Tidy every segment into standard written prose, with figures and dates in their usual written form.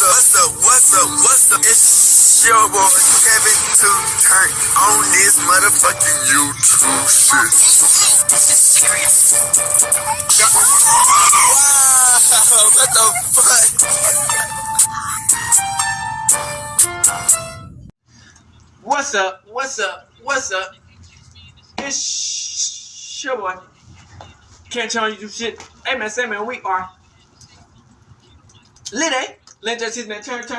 What's up? It's your boy Kevin to turn on this motherfucking YouTube shit. Wow, what the fuck? What's up? It's your boy. Can't tell you do shit. Hey man, say man, we are lit, eh? Let that season, man. Turn. Today,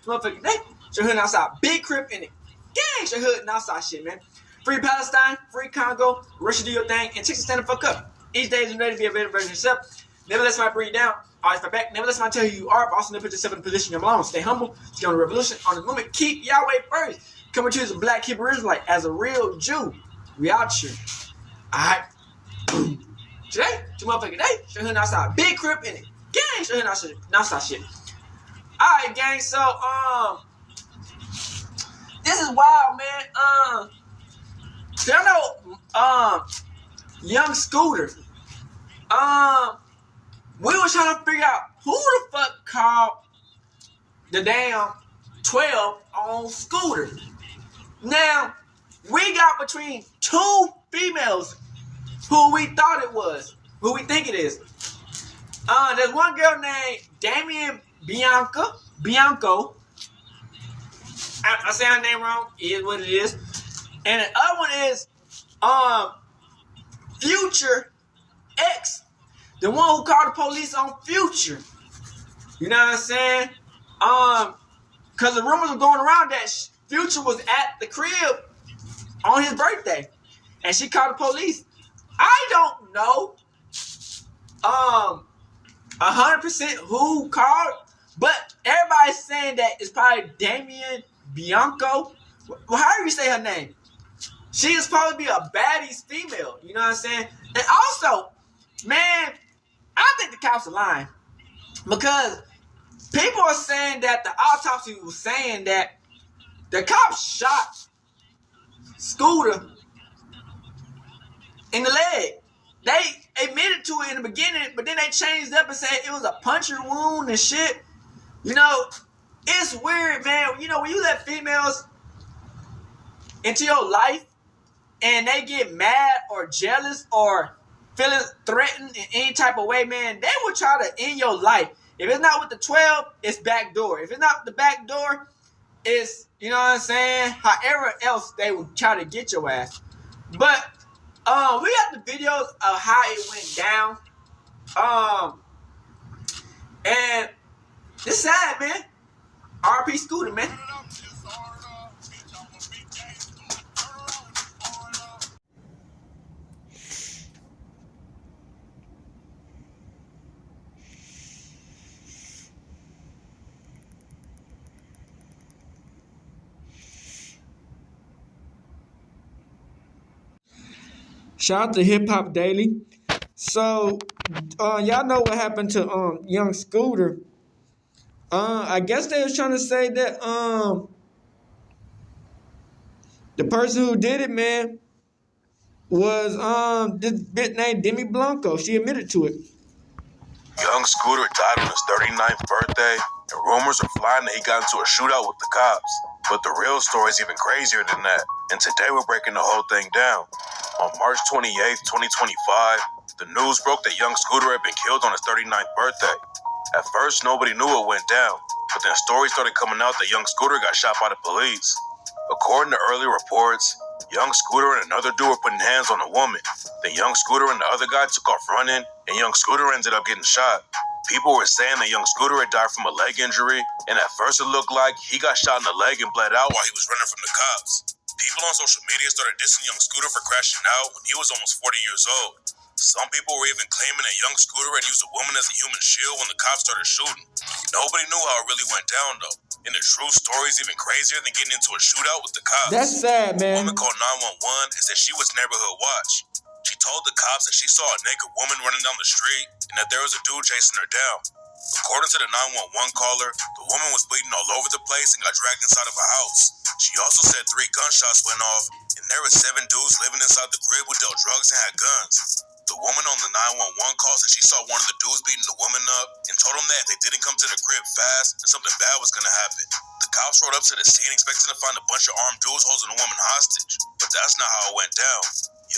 motherfucking day. Your hood outside. Big crib in it. Gang, your hood and outside shit, man. Free Palestine, free Congo, Russia do your thing, and chicks stand the fuck up. Each day is ready to be a better version of yourself. Never let somebody bring you down. Always fight back. Never let somebody tell you who you are, but also never put yourself in a position you belong. Stay humble. Stay on the revolution, on the movement. Keep Yahweh first. Coming to you as a black Hebrew Israelite, as a real Jew. We out here. Alright. Today, your motherfucking day, your hood outside. Big crib in it. Gang, your hood outside shit. Alright, gang, so, this is wild, man. Y'all know, young Scooter. We was trying to figure out who the fuck called the damn 12 on Scooter. Now, we got between two females who we thought it was, who we think it is. There's one girl named Damian Bianco. I say her name wrong, it is what it is. And the other one is Future X, the one who called the police on Future. You know what I'm saying? Cause the rumors were going around that Future was at the crib on his birthday, and she called the police. I don't know 100% who called, but everybody's saying that it's probably Damian Bianco. Well, how do you say her name? She is supposed to be a baddies female. You know what I'm saying? And also, man, I think the cops are lying, because people are saying that the autopsy was saying that the cops shot Scooter in the leg. They admitted to it in the beginning, but then they changed up and said it was a puncture wound and shit. You know, it's weird, man. You know, when you let females into your life and they get mad or jealous or feeling threatened in any type of way, man, they will try to end your life. If it's not with the 12, it's back door. If it's not the back door, it's, you know what I'm saying, however else they will try to get your ass. But we got the videos of how it went down. And it's sad, man. RP Scooter, man. Shout out to Hip Hop Daily. So, y'all know what happened to young Scooter. I guess they was trying to say that the person who did it, man, was this bitch named Demi Blanco. She admitted to it. Young Scooter died on his 39th birthday, and rumors are flying that he got into a shootout with the cops. But the real story is even crazier than that, and today we're breaking the whole thing down. On March 28th, 2025, the news broke that young Scooter had been killed on his 39th birthday. At first, nobody knew what went down, but then stories started coming out that young Scooter got shot by the police. According to early reports, young Scooter and another dude were putting hands on a woman. Then young Scooter and the other guy took off running, and young Scooter ended up getting shot. People were saying that young Scooter had died from a leg injury, and at first it looked like he got shot in the leg and bled out while he was running from the cops. People on social media started dissing young Scooter for crashing out when he was almost 40 years old. Some people were even claiming that young Scooter had used a woman as a human shield when the cops started shooting. Nobody knew how it really went down, though. And the true story is even crazier than getting into a shootout with the cops. That's sad, man. A woman called 911 and said she was neighborhood watch. She told the cops that she saw a naked woman running down the street and that there was a dude chasing her down. According to the 911 caller, the woman was bleeding all over the place and got dragged inside of a house. She also said 3 gunshots went off, and there were 7 dudes living inside the crib who dealt drugs and had guns. The woman on the 911 call said she saw one of the dudes beating the woman up and told them that if they didn't come to the crib fast, then something bad was gonna happen. The cops rode up to the scene expecting to find a bunch of armed dudes holding the woman hostage, but that's not how it went down.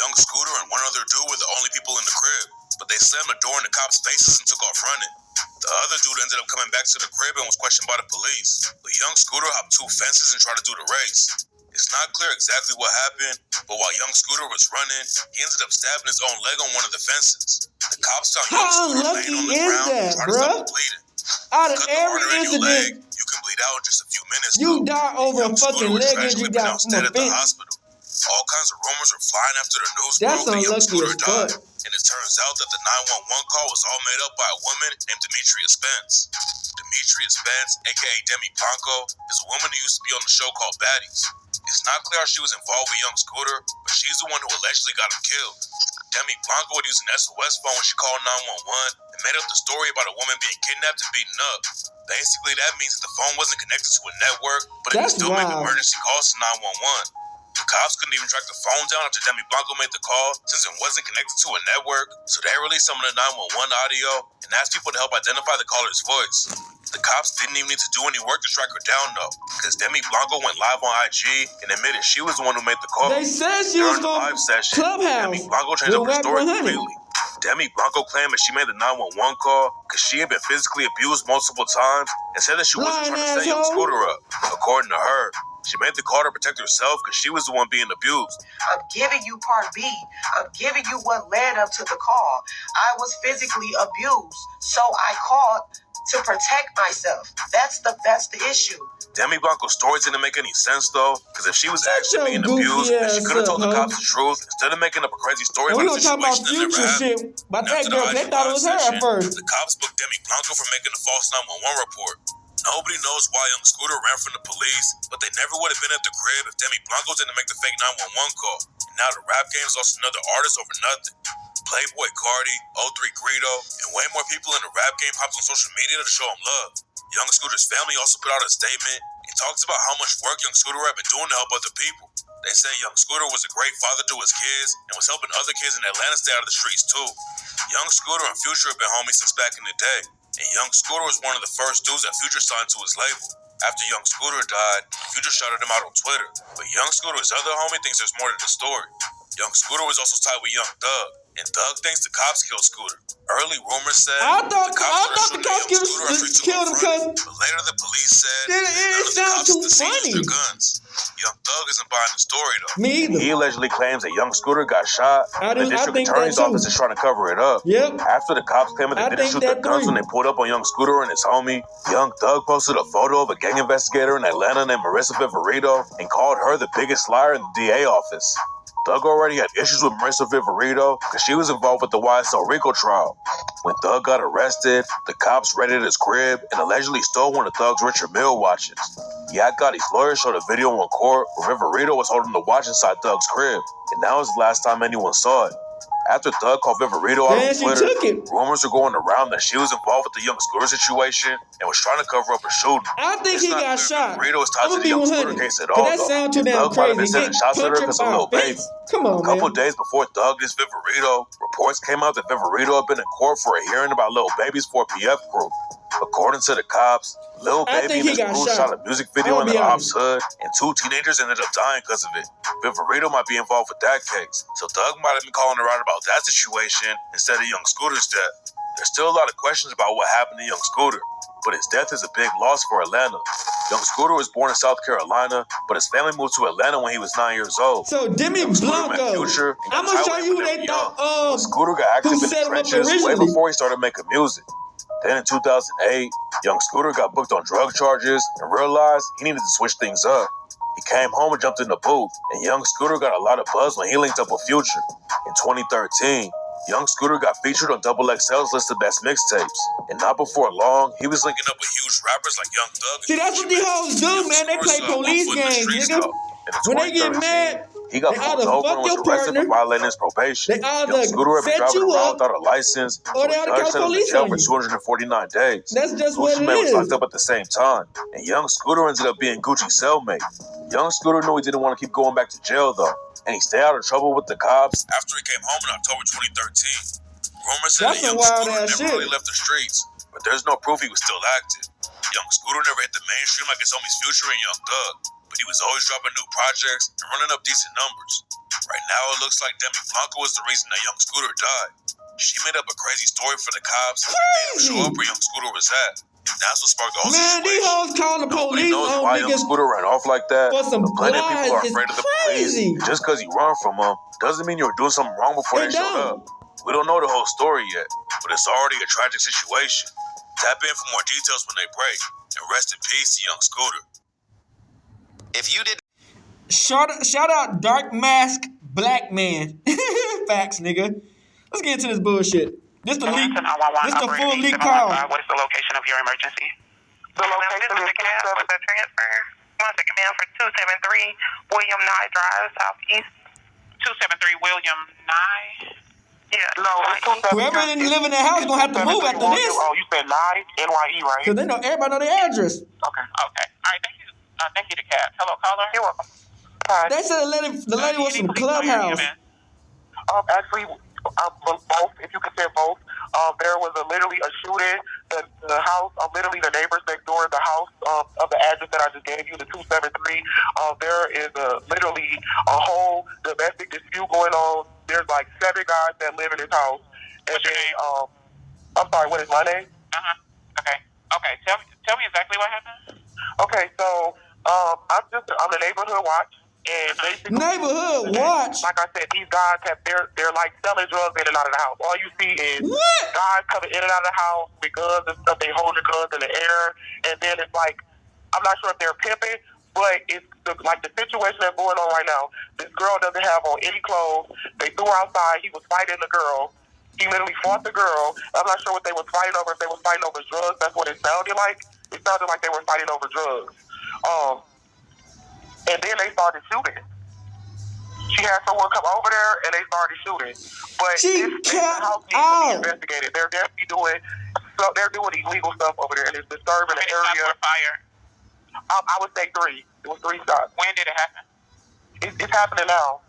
Young Scooter and one other dude were the only people in the crib, but they slammed the door in the cops' faces and took off running. The other dude ended up coming back to the crib and was questioned by the police, but Young Scooter hopped 2 fences and tried to do the race. It's not clear exactly what happened, but while Young Scooter was running, he ended up stabbing his own leg on one of the fences. The cops found Young Scooter laying on the ground and tried to stop the bleeding. Out of Cut the every artery in your incident, leg, you can bleed out in just a few minutes. you die over a Young fucking Scooter was leg tragically injury got pronounced from dead a at the fence. hospital. All kinds of rumors were flying after the news That's broke that Young unlucky Scooter as died. fuck. And it turns out that the 911 call was all made up by a woman named Demetria Spence. Demetria Spence, aka Demi Blanco, is a woman who used to be on the show called Baddies. It's not clear how she was involved with Young Scooter, but she's the one who allegedly got him killed. Demi Blanco would use an SOS phone when she called 911 and made up the story about a woman being kidnapped and beaten up. Basically, that means that the phone wasn't connected to a network, but it could still make emergency calls to 911. The cops couldn't even track the phone down after Demi Blanco made the call since it wasn't connected to a network, so they released some of the 911 audio and asked people to help identify the caller's voice. The cops didn't even need to do any work to track her down though, because Demi Blanco went live on IG and admitted she was the one who made the call. They said she was During the live session, Clubhouse. Demi Blanco changed up her story completely. Demi Blanco claimed that she made the 911 call because she had been physically abused multiple times and said that she wasn't trying to set Young Scooter up. According to her, she made the call to protect herself because she was the one being abused. I'm giving you part B. I'm giving you what led up to the call. I was physically abused, so I called to protect myself. That's the issue. Demi Blanco's story didn't make any sense though, because if she was actually being abused, then she could have told the cops the truth instead of making up a crazy story about a situation that never happened. But that girl, they thought it was her at first. The cops booked Demi Blanco for making a false 911 report. Nobody knows why Young Scooter ran from the police, but they never would have been at the crib if Demi Blanco didn't make the fake 911 call. And now the rap game lost another artist over nothing. Playboy Cardi, 03 Greedo, and way more people in the rap game hopped on social media to show him love. Young Scooter's family also put out a statement and talks about how much work Young Scooter had been doing to help other people. They say Young Scooter was a great father to his kids and was helping other kids in Atlanta stay out of the streets too. Young Scooter and Future have been homies since back in the day, and Young Scooter was one of the first dudes that Future signed to his label. After Young Scooter died, Future shouted him out on Twitter, but Young Scooter, his other homie, thinks there's more to the story. Young Scooter was also tied with Young Thugg, and Thugg thinks the cops killed Scooter. Early rumors said the cops killed him because but later the police said it sounds too funny. Their guns. Young Thugg isn't buying the story though. Me either. He allegedly claims that Young Scooter got shot. The district attorney's office is trying to cover it up. Yep. After the cops claimed that they didn't shoot their guns when they pulled up on Young Scooter and his homie, Young Thugg posted a photo of a gang investigator in Atlanta named Marissa Viverito and called her the biggest liar in the DA office. Thugg already had issues with Marissa Viverito because she was involved with the YSL Rico trial. When Thugg got arrested, the cops raided his crib and allegedly stole one of Thugg's Richard Mille watches. Yak Gotti's lawyers showed a video in court where Viverito was holding the watch inside Thugg's crib, and that was the last time anyone saw it. After Thugg called Viverito out on Twitter, rumors were going around that she was involved with the Young Scooter situation and was trying to cover up her shooting. I think he got shot. Viverito is tied to the Young Scooter case at all, that sound too damn Thugg might have been crazy. sending shots at her because of Lil Baby. Come on, A couple days before Thugg dissed Viverito, reports came out that Viverito had been in court for a hearing about Lil Baby's 4PF crew. According to the cops, Lil Baby and his crew shot a music video in the ops hood, and 2 teenagers ended up dying because of it. Viverito might be involved with that case, so Thugg might have been calling her out about that situation instead of Young Scooter's death. There's still a lot of questions about what happened to Young Scooter, but his death is a big loss for Atlanta. Young Scooter was born in South Carolina, but his family moved to Atlanta when he was 9 years old. So Demi Blanco, I'm gonna show you who they thought. Scooter got active in the trenches way before he started making music. Then in 2008, Young Scooter got booked on drug charges and realized he needed to switch things up. He came home and jumped in the booth, and Young Scooter got a lot of buzz when he linked up with Future. In 2013, Young Scooter got featured on XXL's list of best mixtapes, and not before long, he was linking up with huge rappers like Young Thugg. See, that's what these hoes do, man. They play police games, nigga. When they get mad, he got pulled over and was arrested for violating his probation. Young Scooter had been driving around without a license, so the judge sent him to jail for 249 days. That's just what it was is. locked up at the same time, and Young Scooter ended up being Gucci's cellmate. Young Scooter knew he didn't want to keep going back to jail though, and he stayed out of trouble with the cops after he came home in October 2013. Rumors said that Young Scooter never really left the streets, but there's no proof he was still active. Young Scooter never hit the mainstream like his homies Future and Young Thugg, but he was always dropping new projects and running up decent numbers. Right now, it looks like Demi Blanco was the reason that Young Scooter died. She made up a crazy story for the cops and made him show up where Young Scooter was at. And that's what sparked the whole situation. These hoes calling the police knows why Young Scooter ran off like that. For some plenty of people are lies. afraid of the police. Just because you run from them doesn't mean you were doing something wrong before they showed up. We don't know the whole story yet, but it's already a tragic situation. Tap in for more details when they break. And rest in peace to Young Scooter. If you did Shout out Dark Mask Black Man. Facts, nigga. Let's get into this bullshit. This the leak. This the full leak call. What is the location of your emergency? The location is the transfer. 1 second, ma'am, for 273 William Nye Drive, Southeast. 273 William Nye. Yeah, no, whoever didn't live in that house gonna have to move after this. Oh, you said Nye, NYE, right? Cause they know everybody know their address. Okay. All right, thank you. Thank you to Kat. Hello, caller. You're welcome. Hi. They said the lady was from Clubhouse. Actually, both. If you could say both. There was literally a shooting. The house, literally the neighbors next door, the house of the address that I just gave you, the 273. There is literally a whole domestic dispute going on. There's like 7 guys that live in this house. And what's your name? I'm sorry, what is my name? Okay. Tell me exactly what happened. Okay, so I'm the neighborhood watch. And basically, neighborhood watch. Like I said, these guys they're like selling drugs in and out of the house. All you see is guys coming in and out of the house with guns and stuff. They hold the guns in the air, and then it's like, I'm not sure if they're pimping, but it's like the situation that's going on right now. This girl doesn't have on any clothes. They threw her outside. He was fighting the girl. He literally fought the girl. I'm not sure what they were fighting over. If they were fighting over drugs, that's what it sounded like. It sounded like they were fighting over drugs. And then they started shooting. She had someone come over there, and they started shooting. But this house needs to be investigated. They're definitely doing illegal stuff over there, and it's disturbing the area. Fire? I would say 3. It was 3 shots. When did it happen? It's happening now.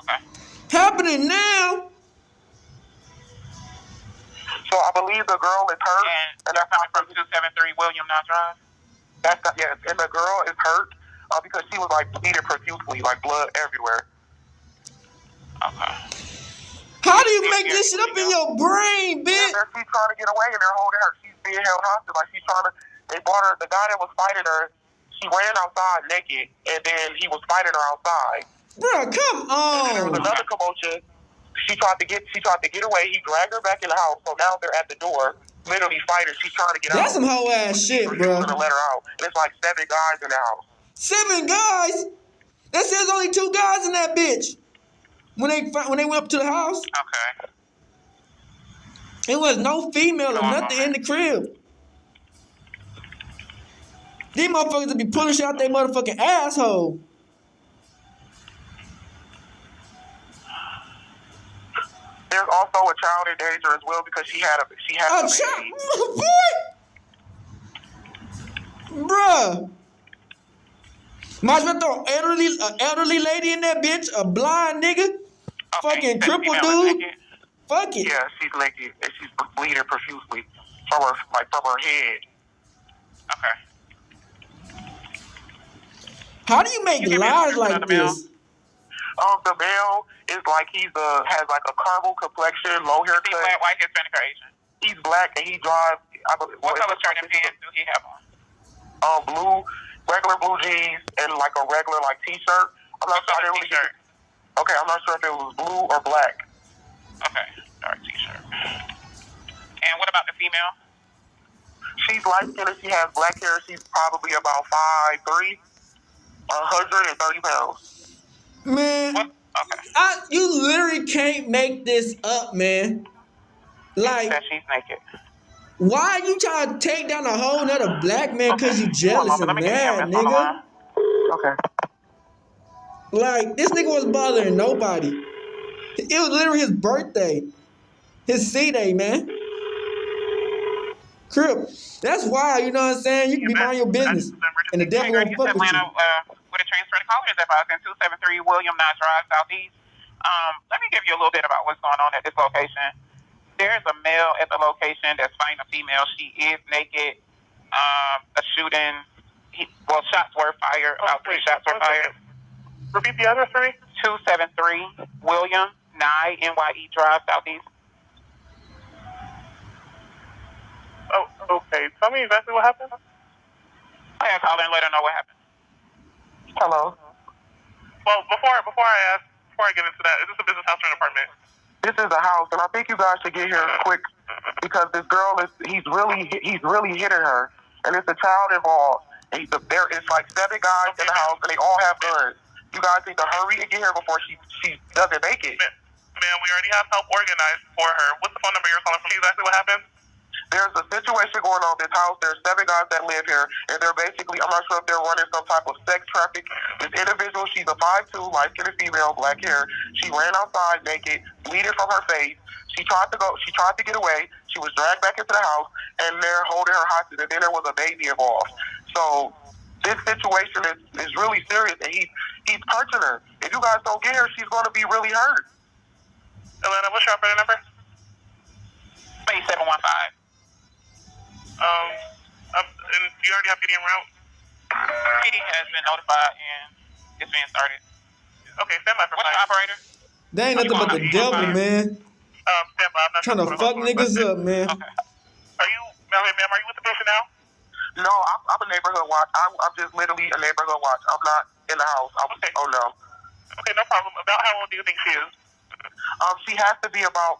Okay. Happening now. So I believe the girl is hurt, and that's coming from 273 William Nye Drive. Yes, and the girl is hurt. Because she was like bleeding profusely, like blood everywhere. Okay. How do you make this shit up in your brain, bitch? Yeah, she's trying to get away and they're holding her. She's being held hostage. Like she's trying to. They brought her. The guy that was fighting her, she ran outside naked, and then he was fighting her outside. Bro, come on. And then there was another commotion. She tried to get away. He dragged her back in the house. So now they're at the door, literally fighting. She's trying to get out. That's some hoe ass shit, bro. Gonna let her out. And it's like 7 guys in the house. 7 guys? That says only 2 guys in that bitch. When they went up to the house, Okay. it was no female or nothing in the crib. These motherfuckers would be pulling shit out their motherfucking asshole. There's also a child in danger as well because she had a child, boy. Bruh. Might as well throw an elderly lady in that bitch, a blind nigga, fucking crippled dude. Fuck it. Yeah, she's naked and she's bleeding profusely from her head. Okay. How do you make lies like this? The male is like has like a caramel complexion, low haircut. He's black, white, Hispanic, or Asian? He's black and he drives. What color shirt and pants do he have on? Blue. Regular blue jeans and like a regular like t-shirt. I'm not sure. Okay, I'm not sure if it was blue or black. Okay, dark t-shirt. And what about the female? She's light skinned and she has black hair. She's probably about 5'3", 130 pounds. Man, what? Okay. You literally can't make this up, man. Like, she's naked. Why you trying to take down a whole nother black man because you jealous and mad, nigga? Okay. Like, this nigga was bothering nobody. It was literally his birthday. His C-Day, man. Crip. That's why, you know what I'm saying? You can be minding your business. And the devil won't fuck with you. What to transfer the callers if I was in 273 William Nye Drive, Southeast. Let me give you a little bit about what's going on at this location. There's a male at the location that's fighting a female. She is naked. A shooting. Shots were fired. About 3 shots were fired. Repeat the address for me. 273 William Nye NYE Drive, Southeast. Oh, okay. Tell me exactly what happened. I gotta call her and let her know what happened. Hello. Well, before I get into that, is this a business house or an apartment? This is a house, and I think you guys should get here quick because this girl he's really hitting her, and it's a child involved. And there is like 7 guys in the house, and they all have guns. You guys need to hurry and get here before she doesn't make it. Ma'am, we already have help organized for her. What's the phone number you're calling from? Exactly what happened? There's a situation going on in this house. There's 7 guys that live here, and they're basically, I'm not sure if they're running some type of sex traffic. This individual, she's a 5'2", light-skinned female, black hair. She ran outside naked, bleeding from her face. She tried to get away. She was dragged back into the house, and they're holding her hostage, and then there was a baby involved. So this situation is really serious, and he's punching her. If you guys don't get her, she's going to be really hurt. Atlanta, what's your operator number? 8715. And you already have PD en route? PD has been notified and it's being started. Okay, stand by for What's your operator? They ain't nothing but the devil, man. Stand by. I'm not Trying to fuck niggas up, man. Okay. Are you, ma'am, are you with the patient now? No, I'm a neighborhood watch. I'm just literally a neighborhood watch. I'm not in the house. Okay. Oh, no. Okay, no problem. About how old do you think she is? She has to be about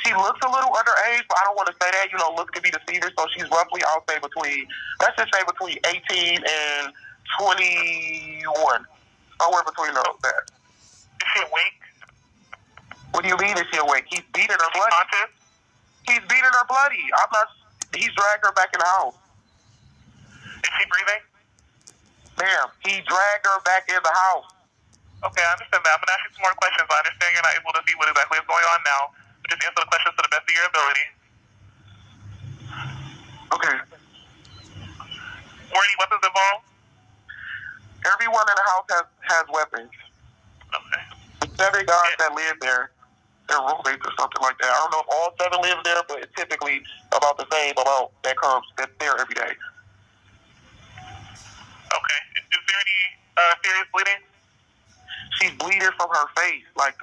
she looks a little underage, but I don't want to say that. You know, looks can be deceiving. So she's roughly, I'll say let's just say between 18 and 21. Somewhere between that. Is she awake? What do you mean is she awake? He's beating her bloody. Conscious? He's beating her bloody. He's dragged her back in the house. Is she breathing? Ma'am, he dragged her back in the house. Okay, I understand that. I'm going to ask you some more questions. I understand you're not able to see what exactly is going on now. But just answer the questions to the best of your ability. Okay. Were any weapons involved? Everyone in the house has weapons. Okay. The 7 guys that live there, they're roommates or something like that. I don't know if all 7 live there, but it's typically about the same amount that's there every day. Okay. Is there any serious bleeding? She's bleeding from her face, like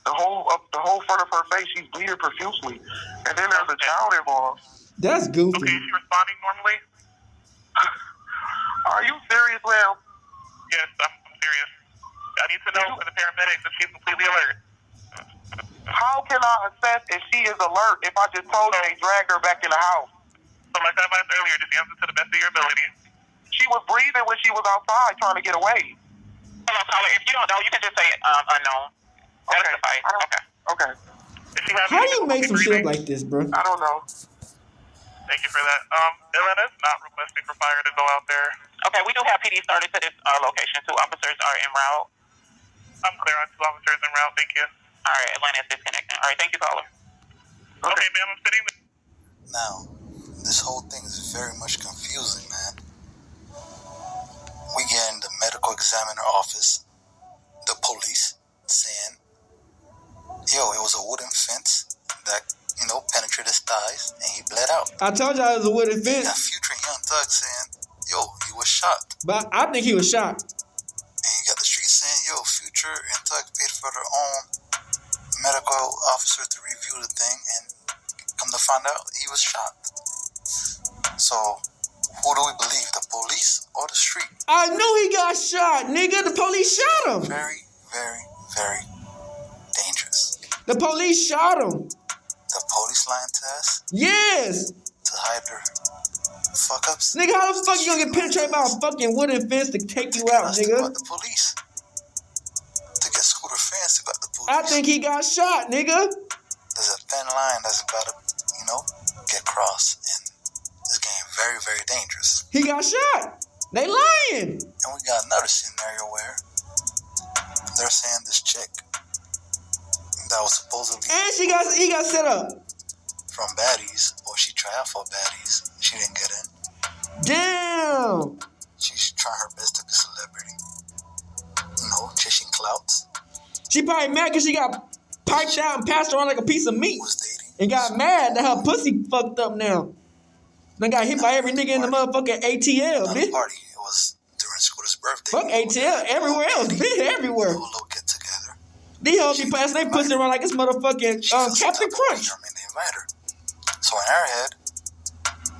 the whole front of her face. She's bleeding profusely, and then there's a child involved. That's goofy. Okay, is she responding normally? Are you serious, ma'am? Yes, I'm serious. I need to know from the paramedics if she's completely alert. How can I assess if she is alert if I just told you they dragged her back in the house? So like I advised earlier, just answer to the best of your ability. She was breathing when she was outside trying to get away. Hello, caller. If you don't know, you can just say unknown. That'll suffice. Okay. How do you make some shit like this, bro? I don't know. Thank you for that. Atlanta is not requesting for fire to go out there. Okay, we do have PD started to this location. 2 officers are en route. I'm clear on 2 officers en route. Thank you. All right, Atlanta is disconnecting. All right, thank you, caller. Okay, ma'am, I'm sitting. Now, this whole thing is very much confusing, man. We get in the medical examiner office, the police saying, yo, it was a wooden fence that, penetrated his thighs, and he bled out. I told y'all it was a wooden You got fence. Future and Young Thug saying, yo, he was shot. But I think he was shot. And you got the street saying, yo, Future and Thug paid for their own medical officer to review the thing, and come to find out, he was shot. So, who do we believe, the police or the street? I knew he got shot, nigga. The police shot him. Very, very, very dangerous. The police shot him. The police lying to us Yes. to hide their fuck-ups. Nigga, how the fuck you gonna get penetrated by a fucking wooden fence to take you out, To nigga? got the police. To get Scooter fans to got the police. I think he got shot, nigga. There's a thin line that's about to, get crossed, and it's getting very, very dangerous. He got shot. They lying. And we got another scenario where they're saying this chick that was supposedly And he got set up. from baddies, or she tried out for baddies, she didn't get in. Damn. She's trying her best to be celebrity. chasing clouds. She probably mad because she got piped out and passed around like a piece of meat. Was dating. And got mad that her pussy fucked up now. Then got hit by every nigga in the motherfucking ATL, Not bitch. a party. It was during Scooter's birthday. Fuck ATL, everywhere else, bitch, everywhere. A little get together. These hoes be passing they pussy around like it's motherfucking Captain Crunch. They invite her. So in her head,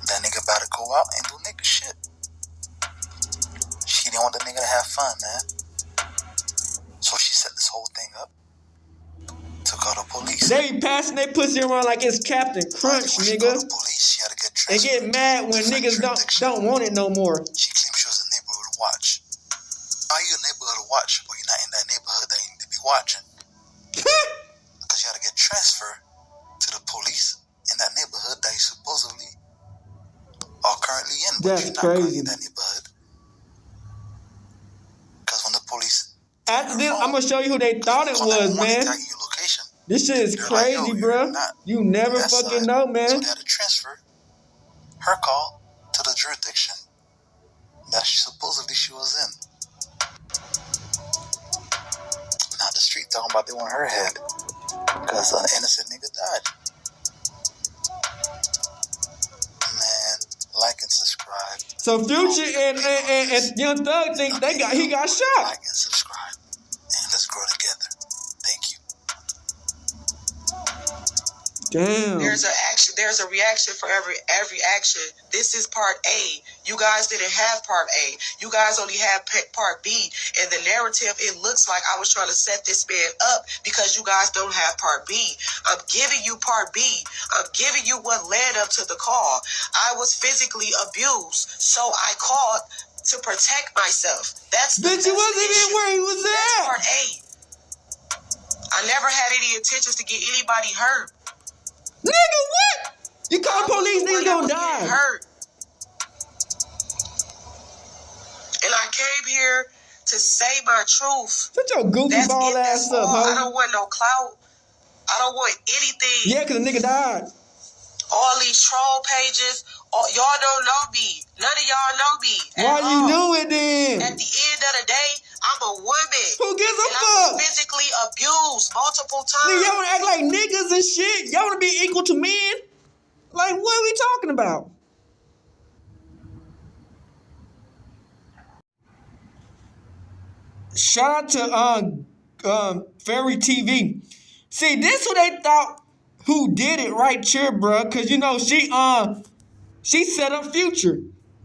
that nigga about to go out and do nigga shit. She didn't want the nigga to have fun, man. So she set this whole thing up to call the police. They be passing they pussy around like it's Captain Crunch, When she nigga. called the police, she had to get They transferred get mad when to niggas don't want it no more. She claimed she was a neighborhood watch. Are you a neighborhood watch, but you're not in that neighborhood that you need to be watching? Because you had to get transferred to the police in that neighborhood that you supposedly are currently in, but That's you're not currently crazy. in that neighborhood. Because when the police After this, I'm gonna show you who they thought it was, man. tagging your location, This shit is they're like, crazy, yo, bro. you're not You never that fucking side. know, So man. they had to transfer her call to the jurisdiction that supposedly she was in. Now the street talking about they want her head because an innocent nigga died. Man, like and subscribe. So Future and Young Thug think he got shot. Like and subscribe, and let's grow together. Thank you. Damn. There's a reaction for every action. This is part A. You guys didn't have part A. You guys only have part B. And the narrative, it looks like I was trying to set this man up because you guys don't have part B. I'm giving you part B. I'm giving you what led up to the call. I was physically abused, so I called to protect myself. That's the Bitch, you wasn't even where he was That's at. part A. I never had any intentions to get anybody hurt. Nigga, what? You call police, niggas gonna die. Hurt. And I came here to say my truth. Shut your goofy ball ass up, I ho. don't want no clout. I don't want anything. Yeah, cause the nigga died. All these troll pages, y'all don't know me. None of y'all know me. Why you do it then? At the end of the day, I'm a woman. Who gives a and fuck? I was physically abused multiple times. Nigga, y'all wanna act like niggas and shit? Y'all wanna be equal to men? Like, what are we talking about? Shout out to Fairy TV. See, this who they thought who did it right here, bruh. Cause you know she set up Future.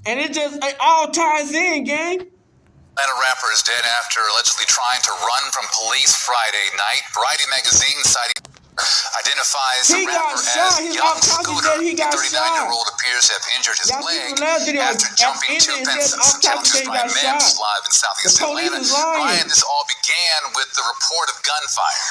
And it all ties in, gang. Atlanta rapper is dead after allegedly trying to run from police Friday night. Variety magazine citing identifies the He got rapper shot. as His Young autopsy Scooter. said he The got 39-year-old appears to have injured his Y'all see leg from the last video, after at jumping the two end, it said fences. autopsy said he got Brian Mims shot. live in Southeast The police Atlanta. is lying. Brian, this all began with the report of gunfire.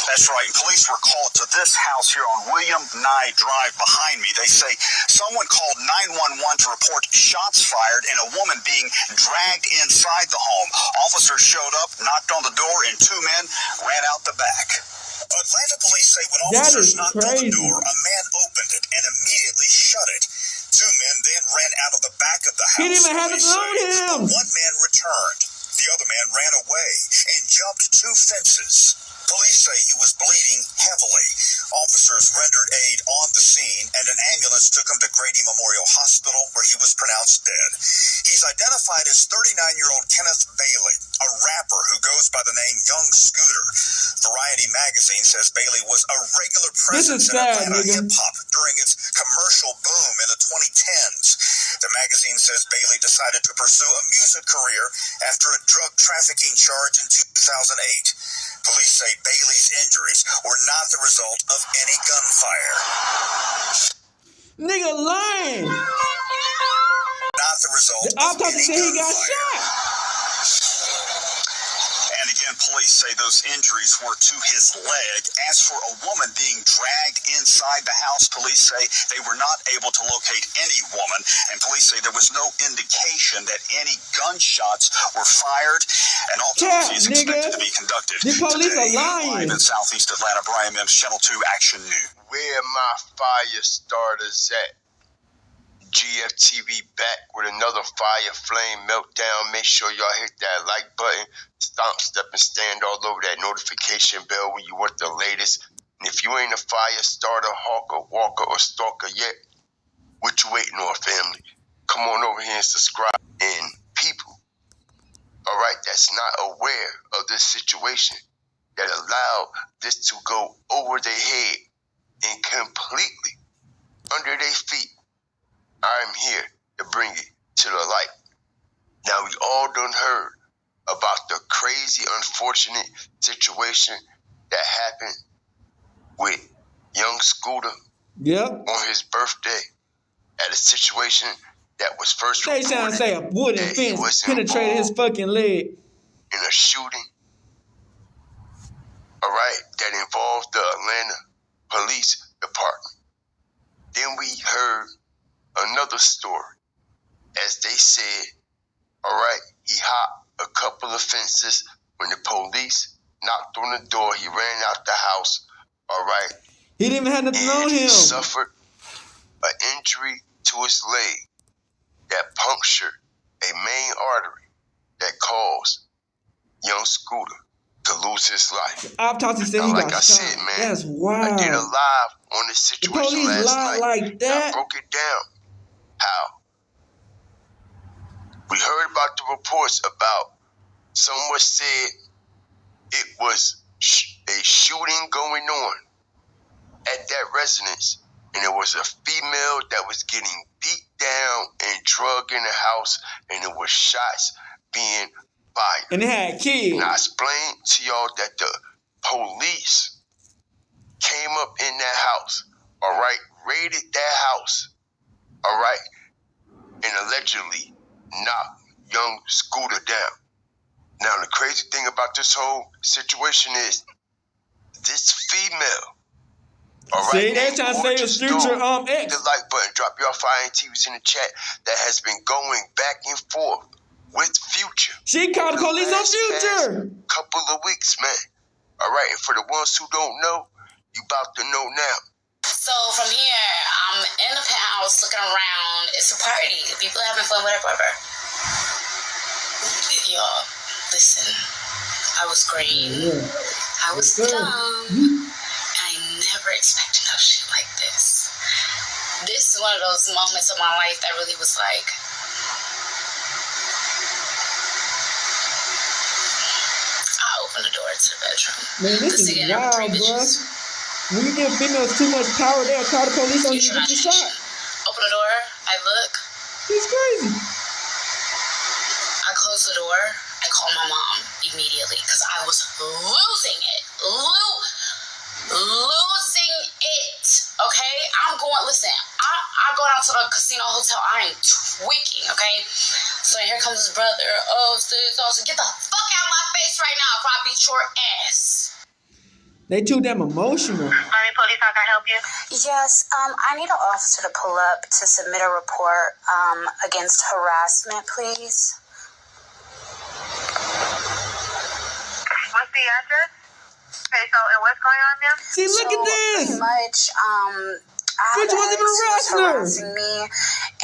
That's right. Police were called to this house here on William Nye Drive behind me. They say someone called 911 to report shots fired and a woman being dragged inside the home. Officers showed up, knocked on the door, and two men ran out the back. Atlanta police say when officers knocked on the door, a man opened it and immediately shut it. Two men then ran out of the back of the house. He didn't even have to load him. But one man returned. The other man ran away and jumped two fences. Police say he was bleeding heavily. Officers rendered aid on the scene, and an ambulance took him to Grady Memorial Hospital, where he was pronounced dead. He's identified as 39-year-old Kenneth Bailey, a rapper who goes by the name Young Scooter. Variety magazine says Bailey was a regular presence in Atlanta hip-hop during its commercial boom in the 2010s. The magazine says Bailey decided to pursue a music career after a drug trafficking charge in 2008. Police say Bailey's injuries were not the result of any gunfire. Nigga lying. Not the result The autopsy said he got shot. And again, police say those injuries were to his leg. As for a woman being dragged inside the house, police say they were not able to locate any woman. And police say there was no indication that any gunshots were fired. An autopsy is expected to be conducted the police today. are lying. Live in Southeast Atlanta, Brian Mims, Channel 2 Action News. Where my fire starters at? GFTV back with another fire flame meltdown. Make sure y'all hit that like button, stomp, step, and stand all over that notification bell when you want the latest. And if you ain't a fire starter, hawker, walker, or stalker yet, what you waiting on, family? Come on over here and subscribe. And people, all right, that's not aware of this situation that allowed this to go over their head and completely under their feet, I'm here to bring it to the light. Now, we all done heard about the crazy, unfortunate situation that happened with young Scooter on his birthday at a situation that was first They reported trying to say a wooden that he fence was penetrated his involved fucking leg. in a shooting, all right, that involved the Atlanta Police Department. Then we heard another story. As they said, all right, he hopped a couple of fences when the police knocked on the door. He ran out the house, all right. He didn't even have nothing on And him. he suffered an injury to his leg that punctured a main artery that caused young Scooter to lose his life. Autopsy said Now, he like got I shot. said, man, That's wild. I did a live on this The situation police last lied night. like that? I broke it down how we heard about the reports about someone said it was a shooting going on at that residence, and it was a female that was getting beat down and drugged in the house, and it was shots being fired. And they had kids. And I explained to y'all that the police came up in that house, all right, raided that house, all right, and allegedly knocked young Scooter down. Now, the crazy thing about this whole situation is this female, all right, See, they trying to say his future ex. the like button, drop your fire and TVs in the chat, that has been going back and forth with Future. She called the police on Future. Couple of weeks, man. All right, and for the ones who don't know, you about to know now. So from here, I'm in the penthouse looking around. It's a party. People are having fun, whatever. Y'all, listen. I was green. I was dumb. I never expected no shit like this. This is one of those moments of my life that really was like, I opened the door to the bedroom. Man, this is wild, bro. When you give females too much power, they'll call the police on you to get you shot. Open the door, I look. He's crazy. I close the door. I call my mom immediately because I was losing it. Losing it. Okay? I'm going, listen, I go down to the casino hotel. I am tweaking, okay? So here comes his brother. Oh, sis, get the fuck out of my face right now if I beat your ass. They too damn emotional. Army police, how can I help you? Yes, I need an officer to pull up to submit a report against harassment, please. What's the address? Okay, so, and what's going on, ma'am? See, look at this. Pretty much, I have Which an wasn't ex even who's wrestler. harassing me,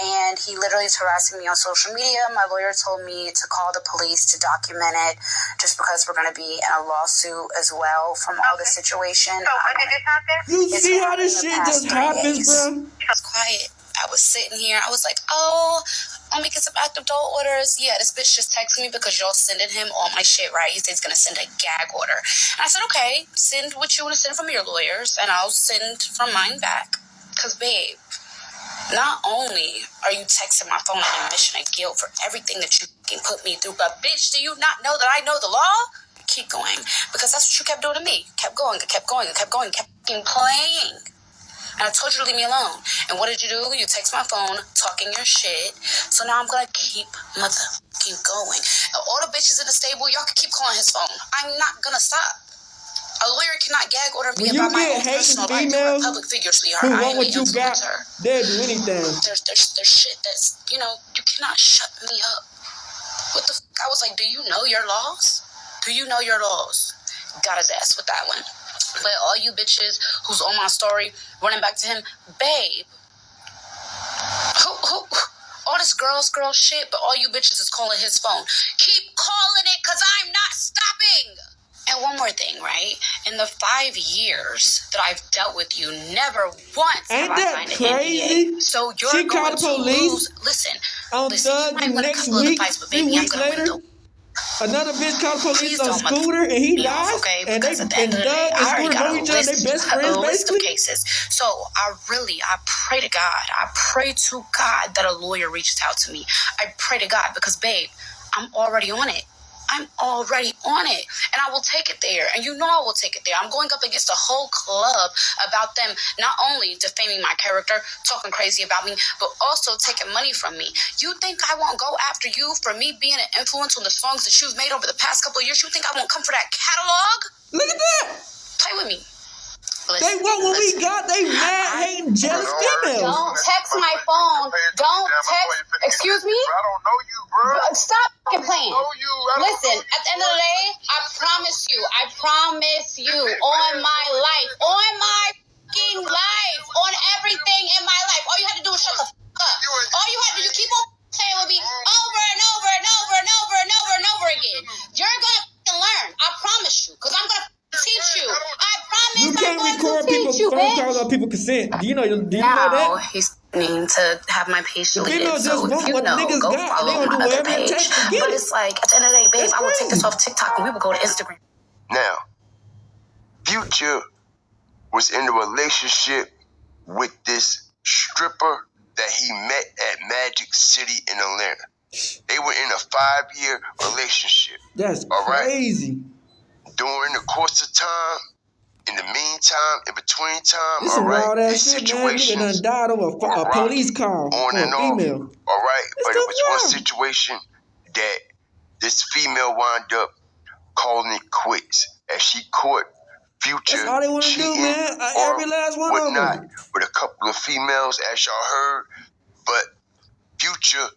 and he literally is harassing me on social media. My lawyer told me to call the police to document it, just because we're going to be in a lawsuit as well from all the situation. So when did this happen? You see how this shit just happens, bro? I was quiet. I was sitting here. I was like, oh, let me get some active adult orders. Yeah, this bitch just texted me because y'all sending him all my shit, right? He said he's going to send a gag order. And I said, okay, send what you want to send from your lawyers, and I'll send from mine back. Because, babe, not only are you texting my phone an admission of guilt for everything that you can put me through, but, bitch, do you not know that I know the law? Keep going. Because that's what you kept doing to me. Kept going, kept playing. And I told you to leave me alone. And what did you do? You text my phone, talking your shit. So now I'm going to keep motherfucking going. And all the bitches in the stable, y'all can keep calling his phone. I'm not going to stop. A lawyer cannot gag order me about my own personal life. You're a public figure, sweetheart. Who I want am what an you got? influencer. They'll do anything. There's shit that's, you cannot shut me up. What the fuck? I was like, do you know your laws? Do you know your laws? Got his ass with that one. But all you bitches who's on my story running back to him, babe, All this girl shit, but all you bitches is calling his phone. Keep calling it, because I'm not stopping. And one more thing, right? In the 5 years that I've dealt with you, never once have I signed an NDA. So you're going to lose. Listen, Thugg the next week, fights, but 3 baby, weeks later, another bitch called the police on Scooter and he dies. Okay, and because at the end of the day, Thugg and I already Scooter got know each other, they best friends a list of basically. cases. So I pray to God. I pray to God that a lawyer reaches out to me. I pray to God because, babe, I'm already on it. I'm already on it. And I will take it there. And you know I will take it there. I'm going up against a whole club about them not only defaming my character, talking crazy about me, but also taking money from me. You think I won't go after you for me being an influence on the songs that you've made over the past couple of years? You think I won't come for that catalog? Look at that. Play with me. They want what we got. They mad, hating, jealous females. Don't text my phone. Don't text. Excuse me? I don't know you, bro. Stop fucking playing. Listen, you. at the end of the day, I promise you, on my life, on everything in my life. All you had to do was shut the fuck up. All you had to do, you keep on playing with me over and over and over and over and over and over again. You're gonna fucking learn. I promise you, because I'm gonna teach you. I promise. You can't record people's phone calls on people's consent. Do you know that? He's need to have my page The deleted. females just want what niggas go got. follow They gonna my do other whatever it page. takes to get But it. it's like, at the end of the day, babe, That's I will take this crazy. off TikTok and we will go to Instagram. Now, Future was in a relationship with this stripper that he met at Magic City in Atlanta. They were in a 5-year relationship. That's all right? crazy. During the course of time, in the meantime, in between time, This all some right, wild these ass shit, man. Nigga situations done died over a police call on for and a off, female. all right? That's But it was one wild. situation that this female wound up calling it quits as she caught Future That's all they want to do, cheating man. or Every last one of whatnot them. with a couple of females, as y'all heard. But Future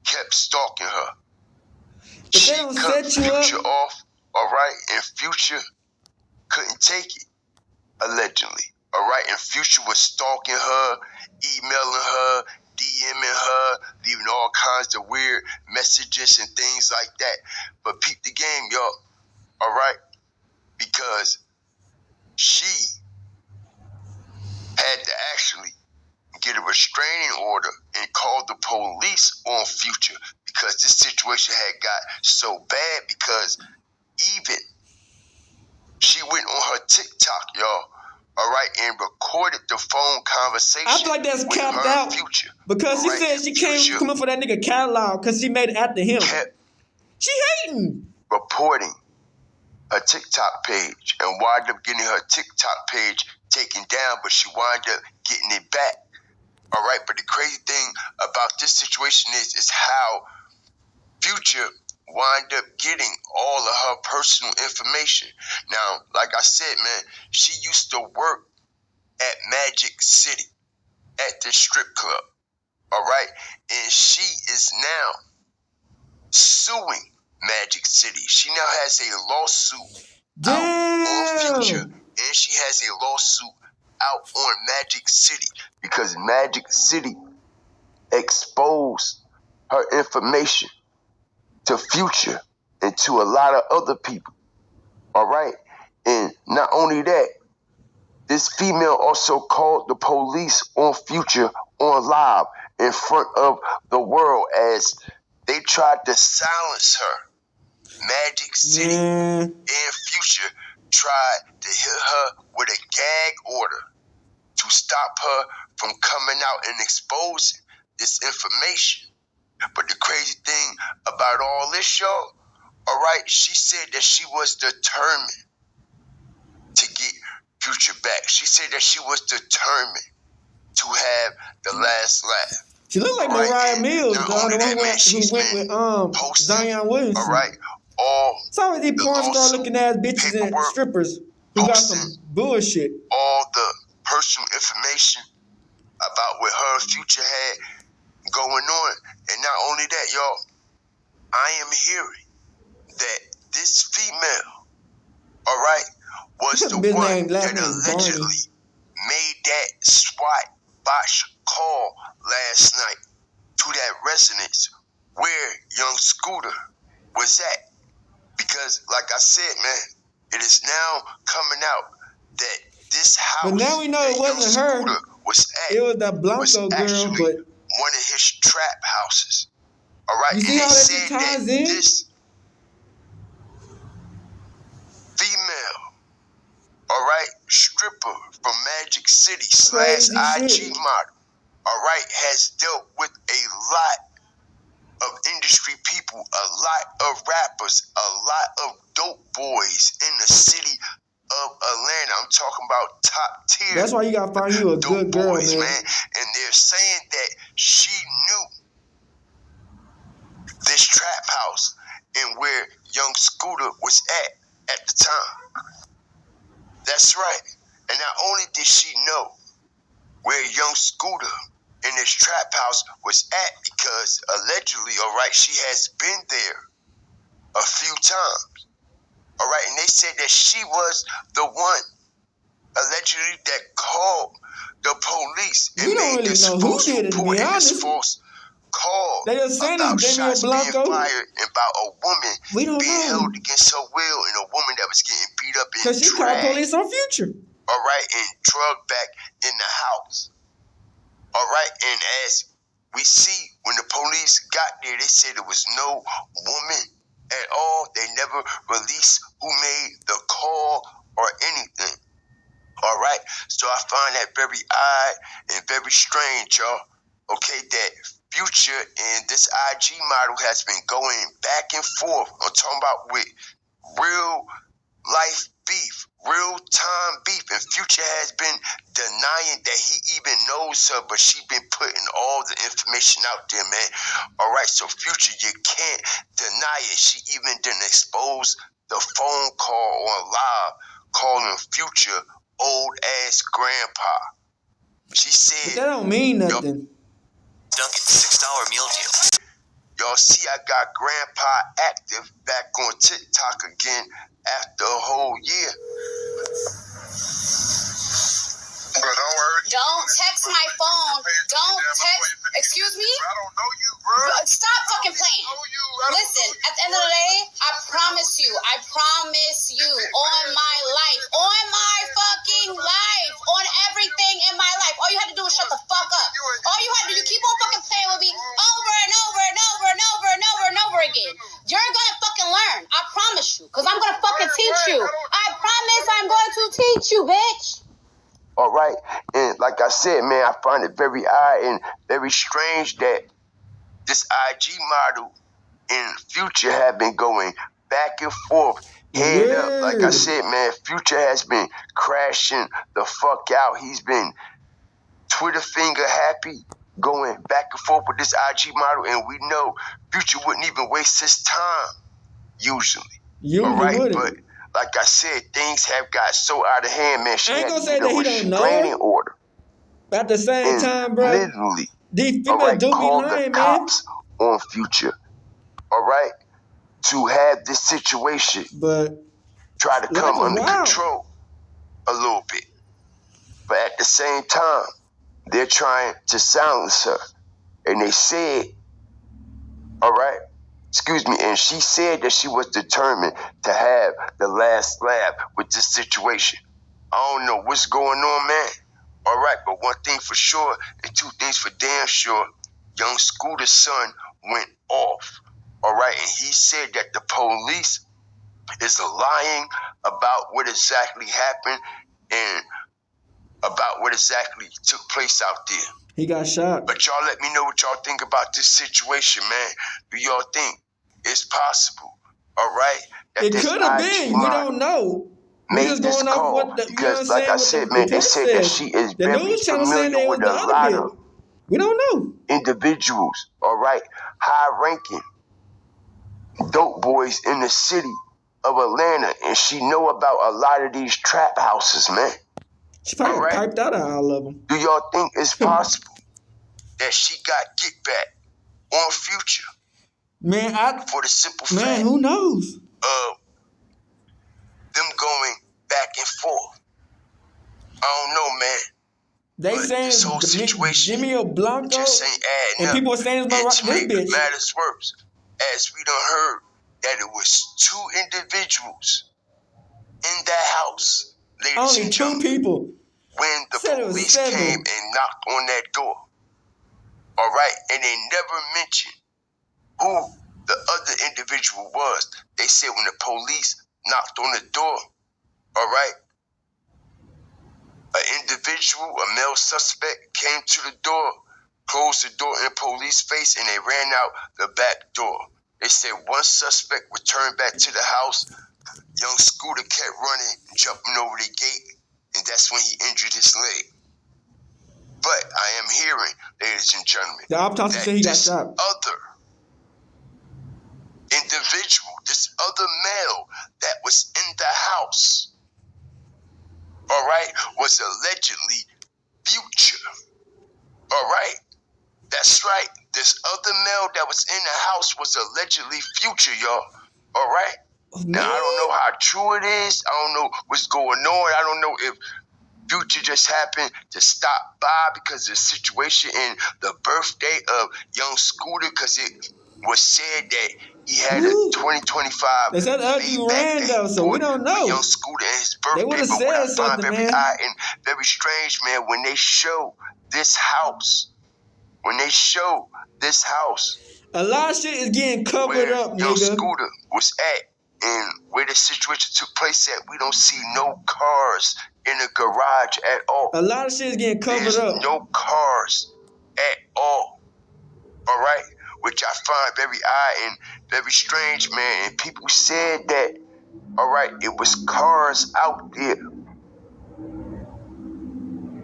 kept stalking her. If She they don't cut set you Future up, off, all right, and Future couldn't take it, allegedly, all right, and Future was stalking her, emailing her, DMing her, leaving all kinds of weird messages and things like that. But peep the game, y'all, all right, because she had to actually get a restraining order and call the police on Future because this situation had got so bad because even she went on her TikTok, y'all, all right, and recorded the phone conversation. I feel like that's with capped her out. Future, Because she all right? said she Future came coming for that nigga catalog because she made it after him. kept She hating. reporting her TikTok page and wound up getting her TikTok page taken down, but she wound up getting it back. All right, but the crazy thing about this situation is how Future wind up getting all of her personal information. Now, like I said, man, she used to work at Magic City at the strip club. All right, and she is now suing Magic City. She now has a lawsuit out on Future, and she has a lawsuit out on Magic City because Magic City exposed her information to Future and to a lot of other people. All right, and not only that, this female also called the police on Future on live in front of the world as they tried to silence her. Magic City and Future tried to hit her with a gag order to stop her from coming out and exposing this information. But the crazy thing about all this, y'all, all right, she said that she was determined to get Future back. She said that she was determined to have the last laugh. She looked like Mariah Mills, the one who went with Zion Williamson. All right, all it's always these porn star looking ass bitches and strippers who got some bullshit. All the personal information about what her Future had going on. And not only that, y'all, I am hearing that this female, all right, was the one that allegedly made that SWAT botch call last night. to that residence where young Scooter was at. Because, like I said, man, it is now coming out that this house But now we know that it wasn't young her. Scooter was at It was that Blanco was girl, actually but one of his trap houses. All right, you and see they how that said just that ties in? this female, all right, stripper from Magic City / Crazy IG shit. model, all right, has dealt with a lot of industry people, a lot of rappers, a lot of dope boys in the city of Atlanta. I'm talking about top tier. That's why you gotta find you a good girl, boys, man. And they're saying that she knew this trap house and where young Scooter was at the time. That's right. And not only did she know where young Scooter in this trap house was at, because allegedly, all right, she has been there a few times. All right, and they said that she was the one allegedly that called the police and We don't made really this know who false did it, to report be and this honest. false call They just saying about it's Daniel shots being Blanco. fired and about a woman We don't being know. held against her will and a woman that was getting beat up and Because she called dragged, police on Future. all right, and drugged back in the house. All right, and as we see, when the police got there, they said there was no woman at all. They never released who made the call or anything. All right, so I find that very odd and very strange, y'all. Okay, that Future and this IG model has been going back and forth. I'm talking about with real life beef, real time beef, and Future has been denying that he even knows her, but she been putting all the information out there, man. All right, so Future, you can't deny it. She even didn't expose the phone call on live calling Future old ass grandpa. She said, But that don't mean nothing. Dunkin' $6 meal deal. Y'all see, I got Grandpa active back on TikTok again after a whole year. But don't worry. Don't text my phone. Don't text. Excuse me? I don't know you, bro. Stop fucking playing. Listen, at the end of the day, I promise you, on my life, on my fucking life, on everything in my life. All you had to do was shut the fuck up. All you had to do, you keep on fucking playing with me over and over and over and over and over and over again. You're gonna fucking learn. I promise you. Because I'm gonna fucking teach you. I promise I'm going to teach you, bitch. All right, and like I said, man, I find it very odd and very strange that this IG model and Future have been going back and forth, head up. Like I said, man, Future has been crashing the fuck out. He's been Twitter finger happy, going back and forth with this IG model, and we know Future wouldn't even waste his time, usually. All right, wouldn't. but like I said, things have got so out of hand, man. She I ain't had gonna to say get a that he don't know restraining her. order. But at the same And time, bro, literally, these all females right, do be call lying, the man. cops on Future, all right, to have this situation But try to come life is under wild. control a little bit. But at the same time, they're trying to silence her. And they said, all right, excuse me, and she said that she was determined to have the last laugh with this situation. I don't know what's going on, man. All right, but one thing for sure and two things for damn sure, young Scooter's son went off. All right, and he said that the police is lying about what exactly happened and about what exactly took place out there. He got shot. But y'all let me know what y'all think about this situation, man. Do y'all think it's possible, all right? That It this could have IG been. We model don't know. We made just this going off call what the, you know what I'm because, like saying, I what said, the man, they police said that says. she is The very news channel saying familiar they with was the a other lot bit. of We don't know. individuals, all right, high-ranking dope boys in the city of Atlanta, and she know about a lot of these trap houses, man. She probably All right. piped out of all of them. Do y'all think it's possible that she got get back on Future Man, for the simple fact who knows? of them going back and forth? I don't know, man. They But saying this whole situation Jimmy Blanco, just ain't adding and up. people are saying it's And about to this make bitch. matters worse, as we done heard, that it was 2 individuals in that house, ladies Only and 2 gentlemen, people. when the Said it was police 7. came and knocked on that door. All right, and they never mentioned who the other individual was. They said when the police knocked on the door, all right, an individual, a male suspect, came to the door, closed the door in police face, and they ran out the back door. They said one suspect returned back to the house. Young Scooter kept running, jumping over the gate, and that's when he injured his leg. But I am hearing, ladies and gentlemen, The autopsy said he got shot. other individual, this other male that was in the house, all right, was allegedly Future. All right? That's right. This other male that was in the house was allegedly Future, y'all. All right? Now, I don't know how true it is. I don't know what's going on. I don't know if Future just happened to stop by because of the situation in the birthday of Young Scooter, because it was said that he had a 2025 They said Ugly ran though, so we don't know. Young Scooter and his birthday. They would have but what I said find something, very man. odd and very strange, man, when they show this house, a lot of shit is getting covered where up, Young nigga. Scooter was at and where the situation took place at, we don't see no cars in the garage at all. A lot of shit is getting covered There's up. no cars at all. All right? Which I find very odd and very strange, man. And people said that, all right, it was cars out there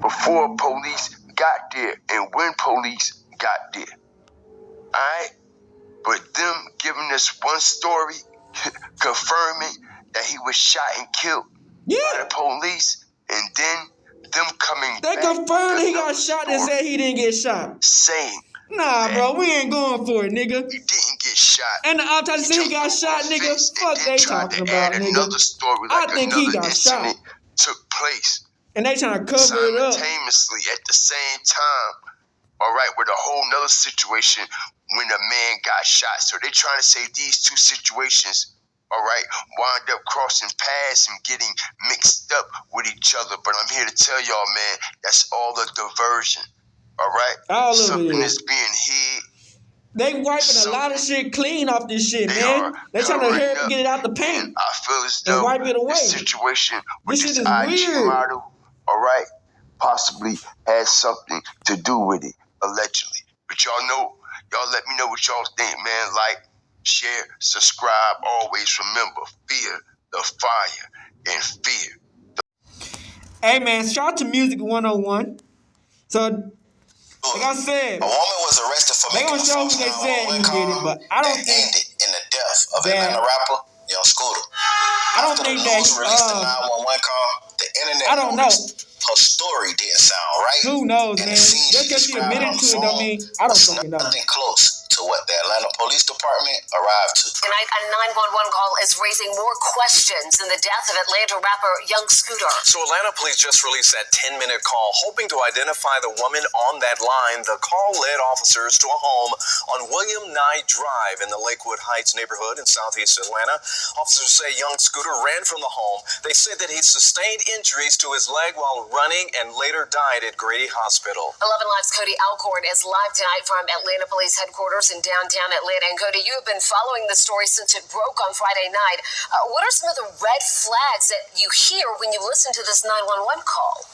before police got there and when police got there. All right? But them giving us one story, confirming that he was shot and killed by the police, and then them coming They back confirmed with he got another shot and story said he didn't get shot. saying Nah, that bro, we ain't going for it, nigga. he didn't get shot. And the autopsy said he got shot, nigga. Fuck they talking about, nigga. I think he got shot. Took place And they trying to cover it up. simultaneously at the same time. All right, with a whole nother situation when a man got shot. So they're trying to say these two situations, all right, wind up crossing paths and getting mixed up with each other. But I'm here to tell y'all, man, that's all a diversion. All right? All of Something it is being hid. They wiping a lot of shit clean off this shit, man. They trying to hurry up and get it out the paint. I feel as though and wipe it away. this situation with This this shit is IG weird. model, all right, possibly has something to do with it, allegedly. But y'all let me know what y'all think, man. Like, share, subscribe. Always remember, fear the fire and fear. Hey, man, shout out to Music 101. So, like I said, a woman was arrested for they making gonna show who they said who did it, but I don't think ended in the death of that- Atlanta rapper Young Scooter. I don't think that released the 911 call, the internet I don't know. her story didn't sound right. Who knows, and man? the scene Just because she described admitted on to the it don't phone mean I don't was fucking know. nothing close to what the Atlanta Police Department arrived to. Tonight, a 911 call is raising more questions in the death of Atlanta rapper Young Scooter. So Atlanta police just released that 10-minute call, hoping to identify the woman on that line. The call led officers to a home on William Nye Drive in the Lakewood Heights neighborhood in southeast Atlanta. Officers say Young Scooter ran from the home. They said that he sustained injuries to his leg while running and later died at Grady Hospital. 11 Live's Cody Alcorn is live tonight from Atlanta Police Headquarters in downtown Atlanta. And Cody, you have been following the story since it broke on Friday night. What are some of the red flags that you hear when you listen to this 911 call?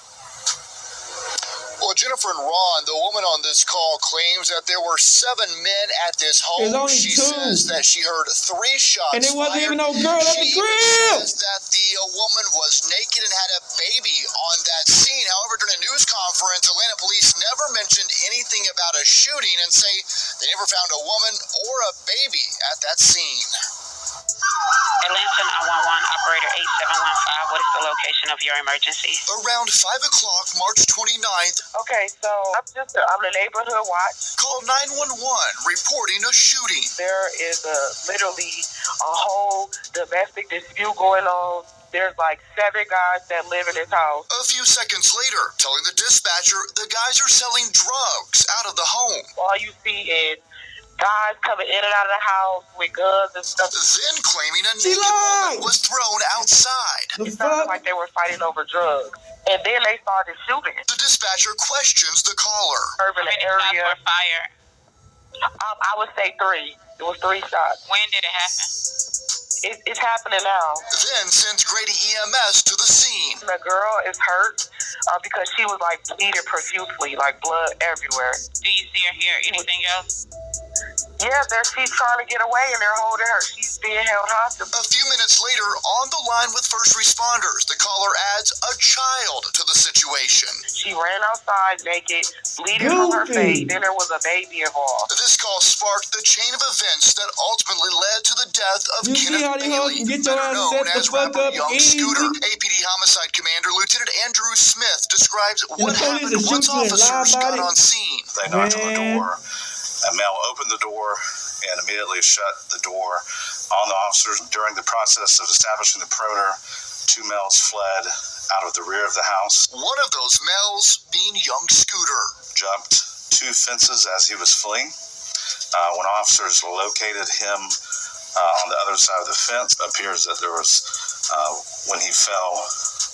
Well, Jennifer and Ron, the woman on this call, claims that there were 7 men at this home. There's only She 2. says that she heard 3 shots And it wasn't fired. even no girl at the She crib. even says that the woman was naked and had a baby on that scene. However, during a news conference, Atlanta police never mentioned anything about a shooting and say they never found a woman or a baby at that scene. Atlanta 911, operator 8715. What is the location of your emergency? Around 5 o'clock, March 29th. Okay, so I'm the neighborhood watch. Call 911 reporting a shooting. There is literally a whole domestic dispute going on. There's like 7 guys that live in this house. A few seconds later, telling the dispatcher the guys are selling drugs out of the home. All you see is guys coming in and out of the house with guns and stuff. Then claiming a naked woman was thrown outside. It sounded like they were fighting over drugs. And then they started shooting. The dispatcher questions the caller. Urban area. Shots were fired. I would say 3. It was 3 shots. When did it happen? It's happening now. Then sends Grady EMS to the scene. The girl is hurt because she was like bleeding profusely, like blood everywhere. Do you see or hear anything else? Yeah, she's trying to get away and they're holding her. She's being held hostage. A few minutes later, on the line with first responders, the caller adds a child to the situation. She ran outside naked, bleeding from her face. Then there was a baby involved. This call sparked the chain of events that ultimately led to the death of Kenneth Bailey, better known as rapper Young Scooter. APD Homicide Commander Lieutenant Andrew Smith describes what happened once officers got on scene. They knocked on the door. A male opened the door and immediately shut the door on the officers. During the process of establishing the perimeter, 2 males fled out of the rear of the house. One of those males being Young Scooter. Jumped 2 fences as he was fleeing. When officers located him on the other side of the fence, it appears that there was, when he fell,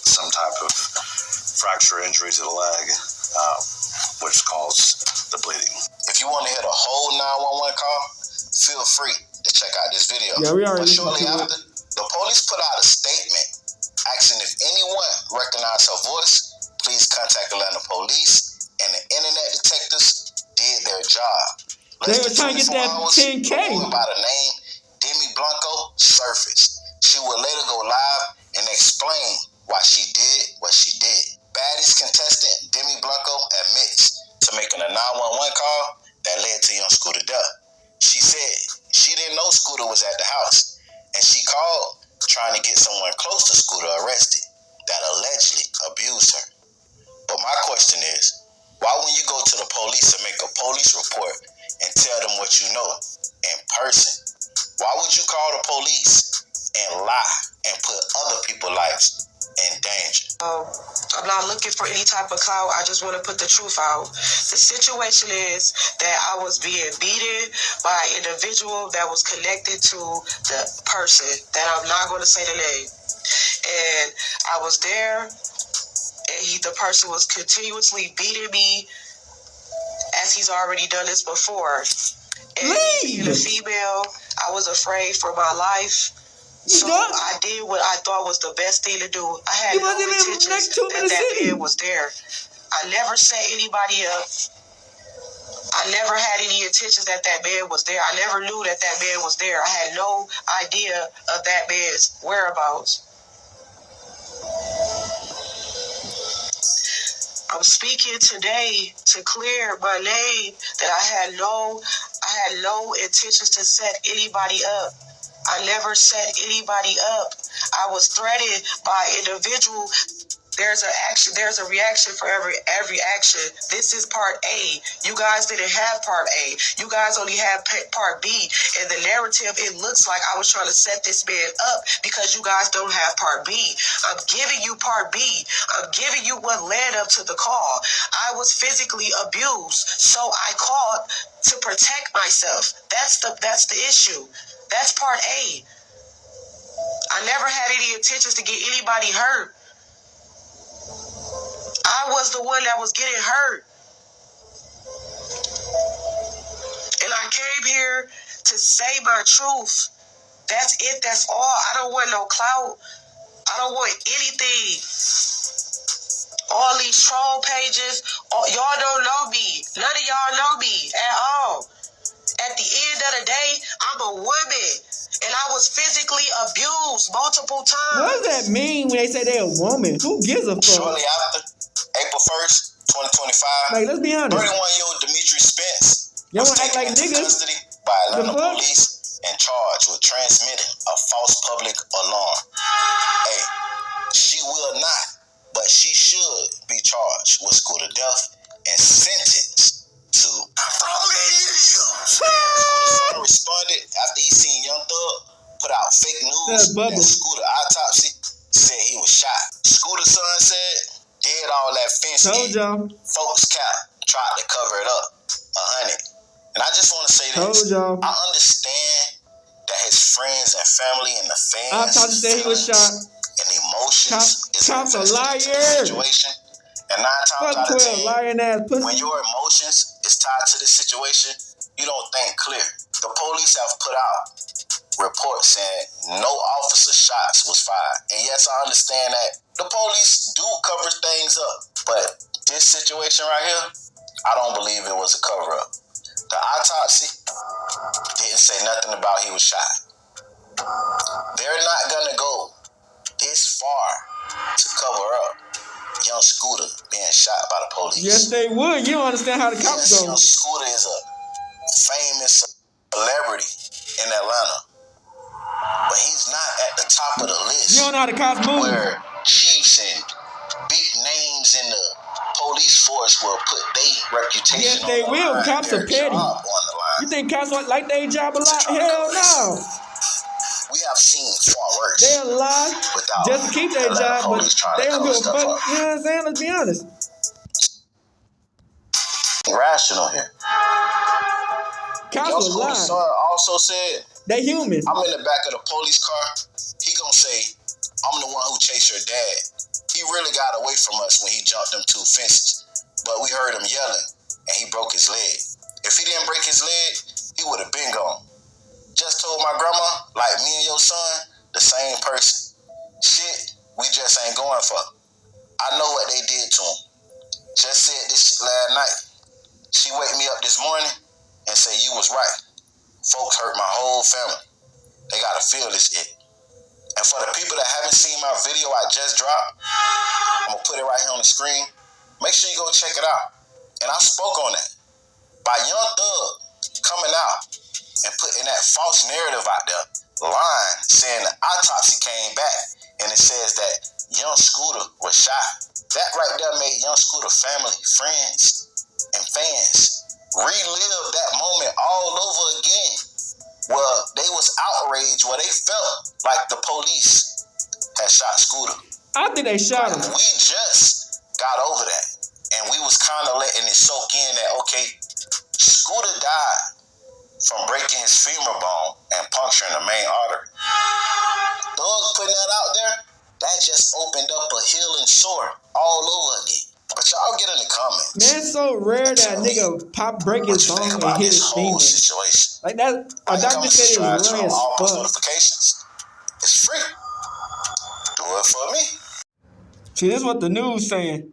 some type of fracture injury to the leg, which caused the bleeding. If you want to hit a whole 911 call, feel free to check out this video. Yeah, we already but shortly listened to after, the police put out a statement asking if anyone recognized her voice, please contact Atlanta police, and the internet detectives did their job. They were trying to get that 10K. A woman by the name Demi Blanco surfaced. She would later go live and explain why she did what she did. Baddest contestant Demi Blanco admits to making a 911 call that led to Young Scooter death. She said she didn't know Scooter was at the house, and she called trying to get someone close to Scooter arrested that allegedly abused her. But my question is, why when you go to the police and make a police report and tell them what you know in person, why would you call the police and lie and put other people's lives in danger? I'm not looking for any type of clout. I just want to put the truth out. The situation is that I was being beaten by an individual that was connected to the person that I'm not going to say the name. And I was there, and the person was continuously beating me as he's already done this before. And being a female, I was afraid for my life. So I did what I thought was the best thing to do. I had no intentions that man was there. I never set anybody up. I never had any intentions that man was there. I never knew that man was there. I had no idea of that man's whereabouts. I'm speaking today to clear my name that I had no intentions to set anybody up. I never set anybody up. I was threatened by an individual. There's a reaction for every action. This is part A. You guys didn't have part A. You guys only have part B. And the narrative, it looks like I was trying to set this man up because you guys don't have part B. I'm giving you part B. I'm giving you what led up to the call. I was physically abused, so I called to protect myself. That's the issue. That's part A. I never had any intentions to get anybody hurt. I was the one that was getting hurt. And I came here to say my truth. That's it. That's all. I don't want no clout. I don't want anything. All these troll pages, y'all don't know me. None of y'all know me at all. At the end of the day, I'm a woman. And I was physically abused multiple times. What does that mean when they say they're a woman? Who gives a fuck? Shortly after, April 1st, 2025, like, let's be honest. 31-year-old Demetri Spence y'all was want to act taken like into niggas? custody by Atlanta police and charged with transmitting a false public alarm. Hey, she will not, but she should be charged with Scooter death and sentenced to 40 years. Scooter's son responded after he seen Young Thug put out fake news that Scooter autopsy said he was shot. Scooter's son said, did all that fence folks cap, tried to cover it up. 100. And I just want to say this. I understand that his friends and family and the fans said he was shot. And emotions is a liar. Situation. And 9 times out of 10, when your emotions is tied to this situation, you don't think clear. The police have put out reports saying no officer shots was fired. And yes, I understand that the police do cover things up. But this situation right here, I don't believe it was a cover-up. The autopsy didn't say nothing about he was shot. They're not going to go this far to cover up Young Scooter being shot by the police. Yes, they would. You don't understand how the cops go. Young Scooter is a famous celebrity in Atlanta. But he's not at the top of the list. You don't know how the cops move. Where chiefs and big names in the police force will put their reputation yes, they on the will. line. Cops are petty. You think cops like their job a lot? Hell no. We have seen far worse. They'll lie just to keep their job, but they don't give a fuck. You know what I'm saying? Let's be honest. Rational here. Cops will lie. Son also said, they human. I'm in the back of the police car. He gonna say, I'm the one who chased your dad. He really got away from us when he jumped them 2 fences. But we heard him yelling, and he broke his leg. If he didn't break his leg, he would have been gone. Just told my grandma, like me and your son, the same person. Shit, we just ain't going for. I know what they did to him. Just said this shit last night. She wake me up this morning and say you was right. Folks hurt my whole family. They gotta feel this shit. And for the people that haven't seen my video I just dropped, I'm gonna put it right here on the screen. Make sure you go check it out. And I spoke on that. By Young Thug coming out and putting that false narrative out there, lying, saying the autopsy came back and it says that Young Scooter was shot. That right there made Young Scooter family, friends, and fans relive that moment all over again. Where they was outraged, where they felt like the police had shot Scooter. I think they shot him. We just got over that. And we was kind of letting it soak in that, okay, Scooter died from breaking his femur bone and puncturing the main artery. Thug putting that out there, that just opened up a healing sore all over again. But y'all get in the comments. Man, it's so rare that nigga break his bone and hit his femur. Like that, a doctor said it was rare as fuck. Notifications. It's free. Do it for me. See, this is what the news saying.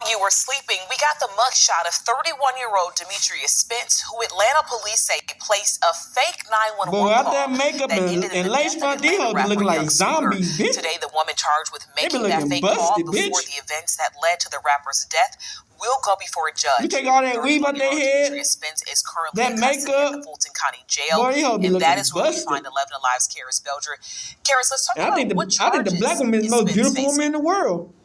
You were sleeping. We got the mugshot of 31-year-old Demetrius Spence, who Atlanta police say placed a fake 911 call. But that makeup and lace front, these hoes look like zombies, bitch. Today, the woman charged with making that fake call before the events that led to the rapper's death will go before a judge. You take all that weave on their head, Spence is currently that makeup, in the Fulton County Jail, boy, and that is where we find 11 Alive's Karis Belger. Karis, let's talk about I think the black woman is the most beautiful woman in the world.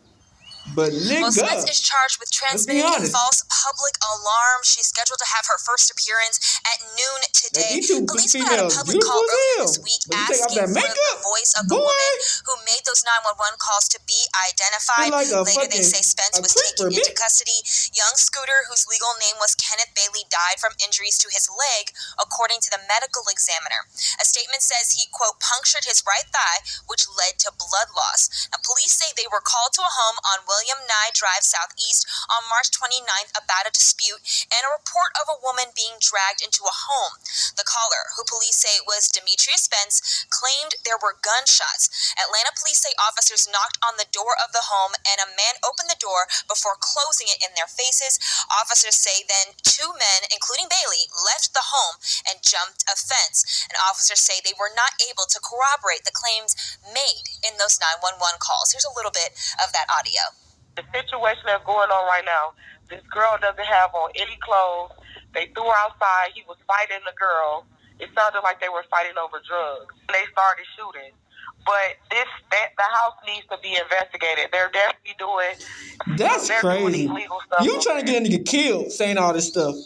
But Spence is charged with transmitting a false public alarm. She's scheduled to have her first appearance at noon today. Police put out a public call earlier this week asking for the voice of the woman who made those 911 calls to be identified. Later, they say Spence was taken into custody. Young Scooter, whose legal name was Kenneth Bailey, died from injuries to his leg, according to the medical examiner. A statement says he, quote, punctured his right thigh, which led to blood loss. Now, police say they were called to a home on William Nye Drive Southeast on March 29th about a dispute and a report of a woman being dragged into a home. The caller, who police say was Demetrius Spence, claimed there were gunshots. Atlanta police say officers knocked on the door of the home and a man opened the door before closing it in their faces. Officers say then 2 men, including Bailey, left the home and jumped a fence. And officers say they were not able to corroborate the claims made in those 911 calls. Here's a little bit of that audio. The situation that's going on right now, this girl doesn't have on any clothes. They threw her outside. He was fighting the girl. it sounded like they were fighting over drugs. And they started shooting. But the house needs to be investigated. They're definitely doing. That's crazy. You trying to get a nigga killed saying all this stuff?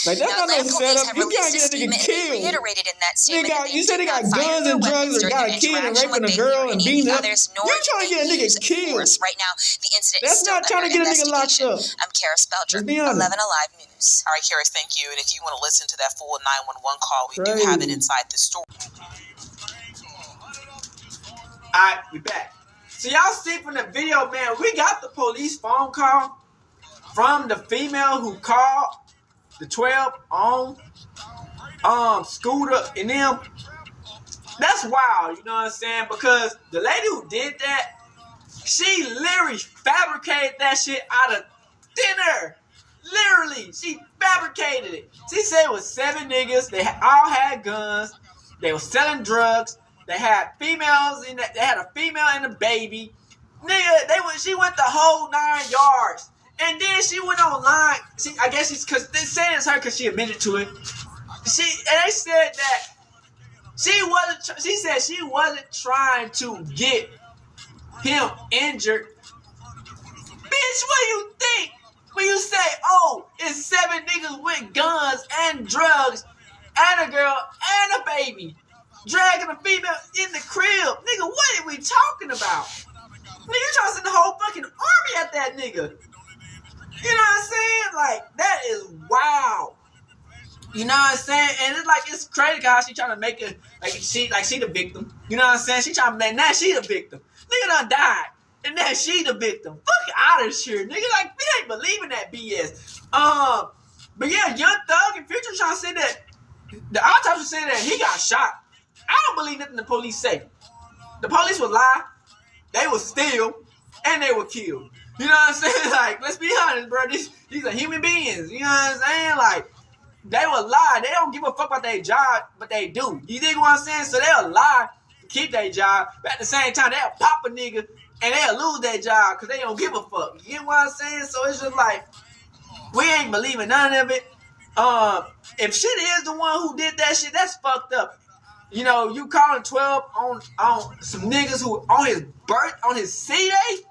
Like that's not no setup. You can't get a nigga killed. Reiterated in that statement Nigga, you said they got guns and drugs or got a kid and raping a girl and beating up. You trying to get a nigga killed? Right now, the incident that's not trying to get a nigga locked up. I'm Karis Belcher, 11 Alive News. All right, Karis, thank you. And if you want to listen to that full 911 call, we do have it inside the story. Alright, we back. So y'all see from the video, man, we got the police phone call from the female who called the 12 on Scooter and them. That's wild, you know what I'm saying? Because the lady who did that, she literally fabricated that shit out of thin air. Literally, she fabricated it. She said it was 7 niggas. They all had guns. They were selling drugs. They had females in that. They had a female and a baby. Nigga, she went the whole 9 yards. And then she went online. I guess it's because they said it's her because she admitted to it. And they said that she said she wasn't trying to get him injured. Bitch, what do you think when you say, oh, it's 7 niggas with guns and drugs and a girl and a baby dragging a female in the crib? Nigga, what are we talking about? Nigga, you trying to send the whole fucking army at that nigga. You know what I'm saying? Like, that is wild. You know what I'm saying? And it's like, it's crazy how she trying to make it, like she the victim. You know what I'm saying? She trying to make, now she the victim. Nigga done died. And now she the victim. Fuck out of here, nigga. Like, we ain't believing that BS. But yeah, Young Thug and Future trying to say that, the autopsy saying that he got shot. I don't believe nothing the police say. The police would lie, they would steal, and they would kill. You know what I'm saying? Like, let's be honest, bro. These are human beings. You know what I'm saying? Like, they will lie. They don't give a fuck about their job, but they do. You dig what I'm saying? So they'll lie to keep their job, but at the same time, they'll pop a nigga and they'll lose their job because they don't give a fuck. You get what I'm saying? So it's just like, we ain't believing none of it. If shit is the one who did that shit, that's fucked up. You know, you calling 12 on some niggas who on his C-Day?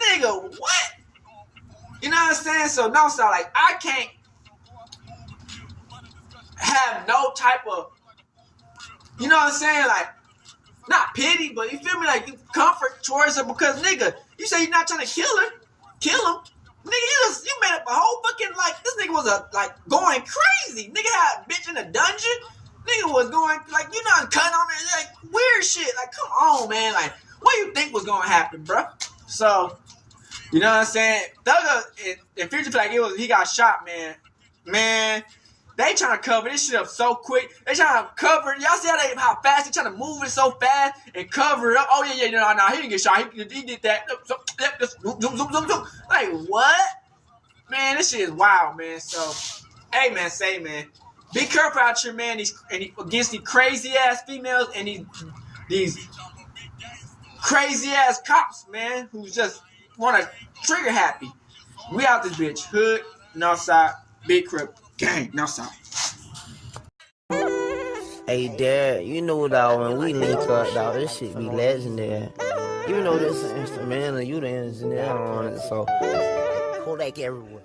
Nigga, what? You know what I'm saying? So, no, so, like, I can't have no type of, you know what I'm saying? Like, not pity, but you feel me? Like, you comfort towards her because, nigga, you say you're not trying to kill her. Kill him. Nigga, you made up a whole fucking, like, this nigga was, going crazy. Nigga had a bitch in a dungeon. Nigga was going, like, you know, cutting on it, like, weird shit. Like, come on, man. Like, what do you think was going to happen, bro? So, you know what I'm saying? Thugg and Future like he got shot, man. Man, they trying to cover this shit up so quick. They trying to cover it. Y'all see how fast they trying to move it so fast and cover it up. Oh yeah, no, he didn't get shot. He did that. Zoom. Like what? Man, this shit is wild, man. So, hey, man, be careful out here, man. Against these crazy ass females and these crazy ass cops, man, who just want to trigger happy. We out this bitch. Hood, Northside, Big Crip, gang, Northside. Hey, Dad, you know, dog, when we link up, dog, this shit be legendary. You know this instrumental, you the engineer on it, so Kodak everywhere.